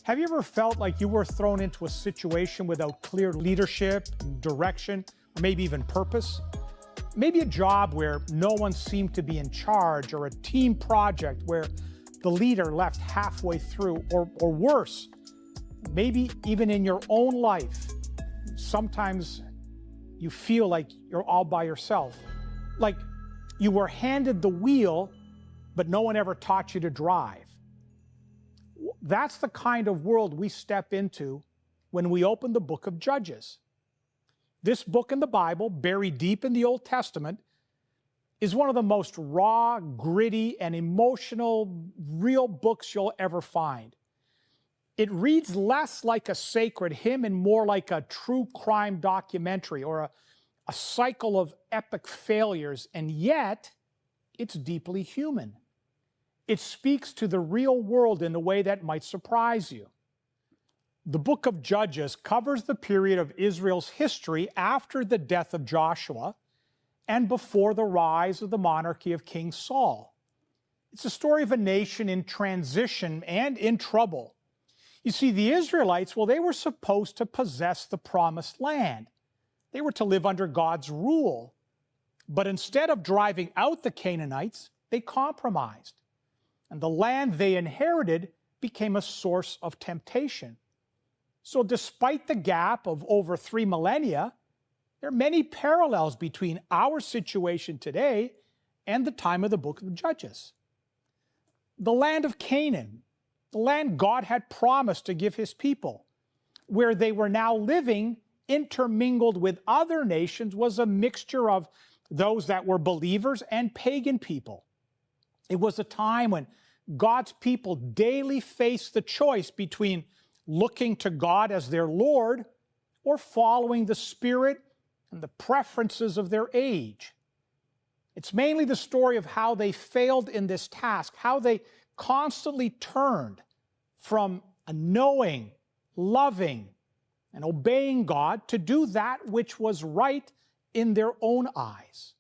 Have you ever felt like you were thrown into a situation without clear leadership, direction, or maybe even purpose? Maybe a job where no one seemed to be in charge, or a team project where the leader left halfway through, or worse, maybe even in your own life. Sometimes you feel like you're all by yourself, like you were handed the wheel, but no one ever taught you to drive. That's the kind of world we step into when we open the book of Judges. This book in the Bible, buried deep in the Old Testament, is one of the most raw, gritty, and emotional, real books you'll ever find. It reads less like a sacred hymn and more like a true crime documentary or a cycle of epic failures, and yet it's deeply human. It speaks to the real world in a way that might surprise you. The book of Judges covers the period of Israel's history after the death of Joshua and before the rise of the monarchy of King Saul. It's a story of a nation in transition and in trouble. You see, the Israelites, well, they were supposed to possess the promised land. They were to live under God's rule. But instead of driving out the Canaanites, they compromised. And the land they inherited became a source of temptation. So despite the gap of over 3 millennia, there are many parallels between our situation today and the time of the book of Judges. The land of Canaan, the land God had promised to give his people, where they were now living intermingled with other nations, was a mixture of those that were believers and pagan people. It was a time when God's people daily faced the choice between looking to God as their Lord or following the spirit and the preferences of their age. It's mainly the story of how they failed in this task, how they constantly turned from a knowing, loving, and obeying God to do that which was right in their own eyes.